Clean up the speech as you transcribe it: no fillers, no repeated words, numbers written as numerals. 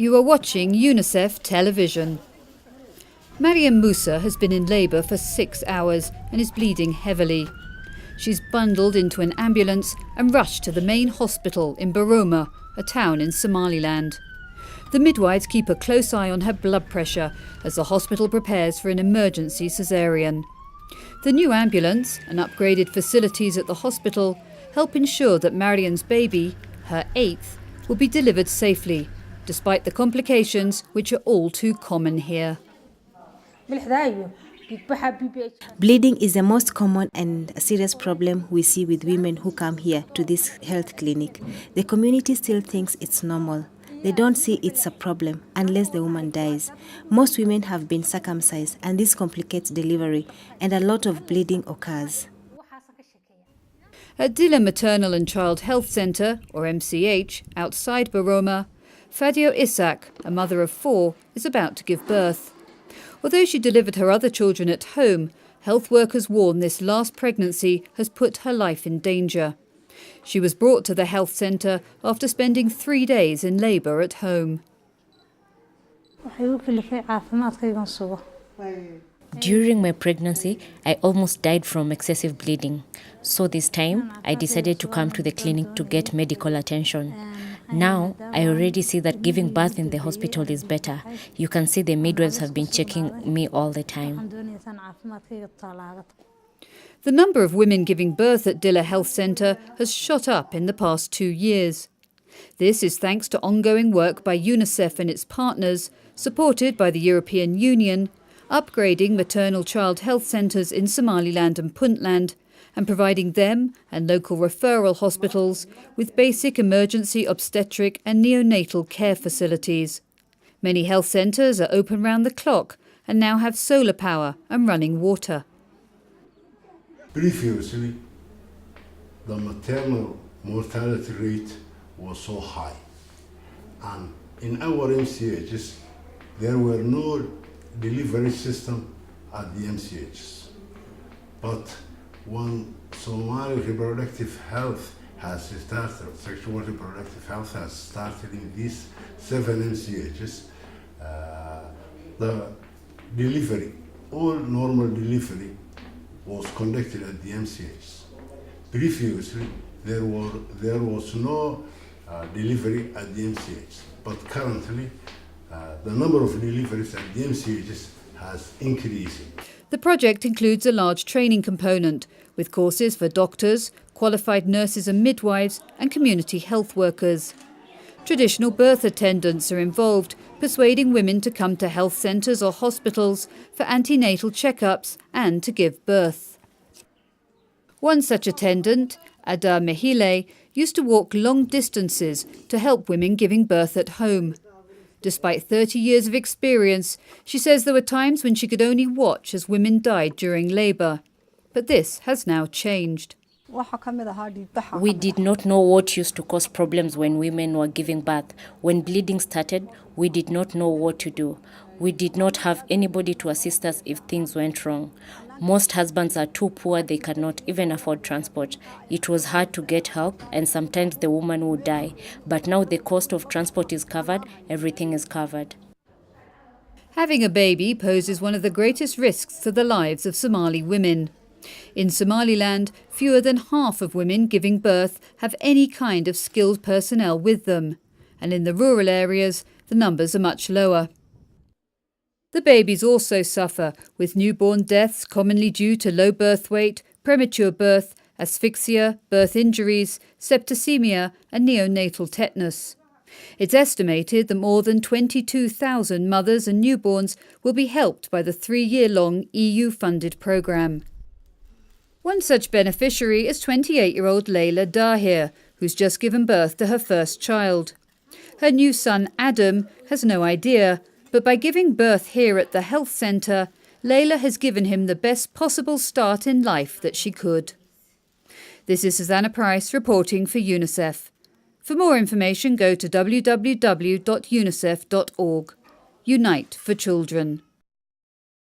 You are watching UNICEF television. Mariam Musa has been in labour for 6 hours and is bleeding heavily. She's bundled into an ambulance and rushed to the main hospital in Boroma, a town in Somaliland. The midwives keep a close eye on her blood pressure as the hospital prepares for an emergency caesarean. The new ambulance and upgraded facilities at the hospital help ensure that Mariam's baby, her 8th, will be delivered safely, despite the complications which are all too common here. Bleeding is the most common and serious problem we see with women who come here to this health clinic. The community still thinks it's normal. They don't see it's a problem unless the woman dies. Most women have been circumcised and this complicates delivery and a lot of bleeding occurs. At Dilla Maternal and Child Health Centre, or MCH, outside Boroma, Fadio Isak, a mother of 4, is about to give birth. Although she delivered her other children at home, health workers warn this last pregnancy has put her life in danger. She was brought to the health centre after spending 3 days in labour at home. During my pregnancy, I almost died from excessive bleeding. So this time, I decided to come to the clinic to get medical attention. Now, I already see that giving birth in the hospital is better. You can see the midwives have been checking me all the time. The number of women giving birth at Dilla Health Centre has shot up in the past 2 years. This is thanks to ongoing work by UNICEF and its partners, supported by the European Union, upgrading maternal child health centres in Somaliland and Puntland, and providing them and local referral hospitals with basic emergency obstetric and neonatal care facilities. Many health centres are open round the clock and now have solar power and running water. Previously, the maternal mortality rate was so high, and in our MCHs there were no delivery system at the MCHs. But when Somali reproductive health has started, sexual reproductive health has started in these 7 MCHs, the delivery, all normal delivery was conducted at the MCHs. Previously, there was no delivery at the MCHs, but currently the number of deliveries at the MCHs has increased. The project includes a large training component, with courses for doctors, qualified nurses and midwives, and community health workers. Traditional birth attendants are involved, persuading women to come to health centres or hospitals for antenatal checkups and to give birth. One such attendant, Ada Mehile, used to walk long distances to help women giving birth at home. Despite 30 years of experience, she says there were times when she could only watch as women died during labour. But this has now changed. We did not know what used to cause problems when women were giving birth. When bleeding started, we did not know what to do. We did not have anybody to assist us if things went wrong. Most husbands are too poor, they cannot even afford transport. It was hard to get help and sometimes the woman would die. But now the cost of transport is covered, everything is covered. Having a baby poses one of the greatest risks to the lives of Somali women. In Somaliland, fewer than half of women giving birth have any kind of skilled personnel with them, and in the rural areas, the numbers are much lower. The babies also suffer, with newborn deaths commonly due to low birth weight, premature birth, asphyxia, birth injuries, septicemia and neonatal tetanus. It's estimated that more than 22,000 mothers and newborns will be helped by the 3-year-long EU-funded programme. One such beneficiary is 28-year-old Layla Dahir, who's just given birth to her first child. Her new son Adam has no idea, but by giving birth here at the health centre, Layla has given him the best possible start in life that she could. This is Susanna Price reporting for UNICEF. For more information, go to www.unicef.org. Unite for Children.